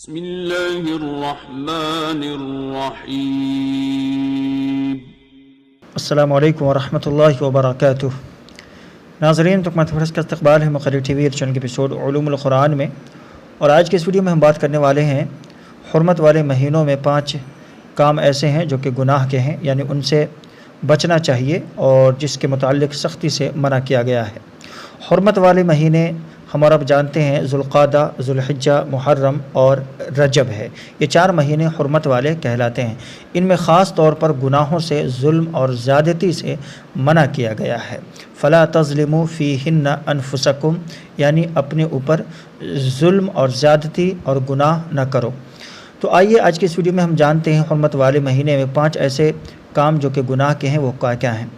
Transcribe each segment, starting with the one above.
بسم اللہ الرحمن الرحیم۔ السلام علیکم ورحمۃ اللہ وبرکاتہ۔ ناظرین، تکمت فرس کا استقبال ہے مقرر ٹی وی چینل کے ایپیسوڈ علوم القرآن میں، اور آج کے اس ویڈیو میں ہم بات کرنے والے ہیں حرمت والے مہینوں میں 5 کام ایسے ہیں جو کہ گناہ کے ہیں، یعنی ان سے بچنا چاہیے اور جس کے متعلق سختی سے منع کیا گیا ہے۔ حرمت والے مہینے ہم اور اب جانتے ہیں ذوالقعدہ، ذوالحجہ، محرم اور رجب ہے۔ یہ 4 مہینے حرمت والے کہلاتے ہیں۔ ان میں خاص طور پر گناہوں سے، ظلم اور زیادتی سے منع کیا گیا ہے۔ فلا تظلموا فیہن انفسکم، یعنی اپنے اوپر ظلم اور زیادتی اور گناہ نہ کرو۔ تو آئیے آج کی اس ویڈیو میں ہم جانتے ہیں حرمت والے مہینے میں 5 ایسے کام جو کہ گناہ کے ہیں وہ کیا ہیں۔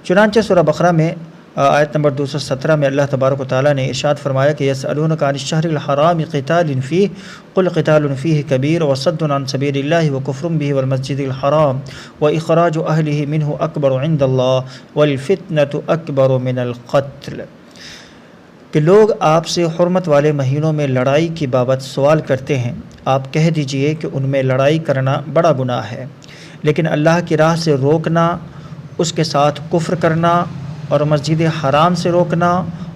چنانچہ سورہ بقرہ میں آیت نمبر 217 میں اللہ تبارک و تعالیٰ نے ارشاد فرمایا کہ یسألونک عن الشہر الحرام قتال فیہ قل قتال فیہ کبیر وصد عن سبیل اللہ وکفر بہ والمسجد الحرام واخراج اہلہ منہ اکبر عند اللہ والفتنۃ اکبر من القتل، کہ لوگ آپ سے حرمت والے مہینوں میں لڑائی کی بابت سوال کرتے ہیں۔ آپ کہہ دیجئے کہ ان میں لڑائی کرنا بڑا گناہ ہے، لیکن اللہ کی راہ سے روکنا، اس کے ساتھ کفر کرنا اور مسجد حرام سے روکنا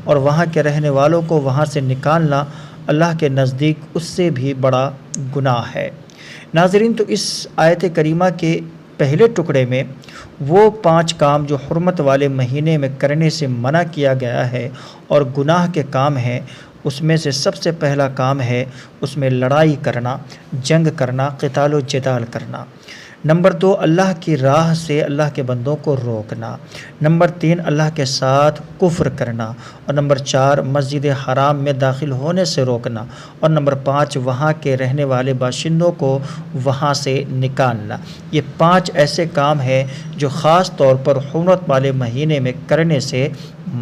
اور وہاں کے رہنے والوں کو وہاں سے نکالنا اللہ کے نزدیک اس سے بھی بڑا گناہ ہے۔ ناظرین، تو اس آیت کریمہ کے پہلے ٹکڑے میں وہ 5 کام جو حرمت والے مہینے میں کرنے سے منع کیا گیا ہے اور گناہ کے کام ہیں، اس میں سے سب سے پہلا کام ہے اس میں لڑائی کرنا، جنگ کرنا، قتال و جدال کرنا۔ نمبر 2، اللہ کی راہ سے اللہ کے بندوں کو روکنا۔ نمبر 3، اللہ کے ساتھ کفر کرنا۔ اور نمبر 4، مسجد حرام میں داخل ہونے سے روکنا۔ اور نمبر 5، وہاں کے رہنے والے باشندوں کو وہاں سے نکالنا۔ یہ 5 ایسے کام ہیں جو خاص طور پر حرمت والے مہینے میں کرنے سے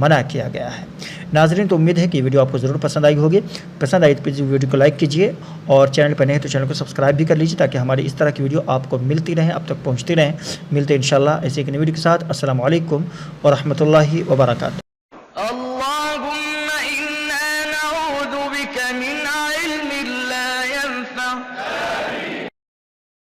منع کیا گیا ہے۔ ناظرین، تو امید ہے کہ یہ ویڈیو آپ کو ضرور پسند آئی ہوگی۔ پسند آئی تو پلیز ویڈیو کو لائک کیجیے، اور چینل پر نئے ہیں تو چینل کو سبسکرائب بھی کر لیجیے تاکہ ہماری اس طرح کی ویڈیو آپ کو ملتی رہیں، اب تک پہنچتی رہیں۔ ملتے ہیں انشاءاللہ ایسے ایک نئی ویڈیو کے ساتھ۔ السلام علیکم ورحمۃ اللہ وبرکاتہ۔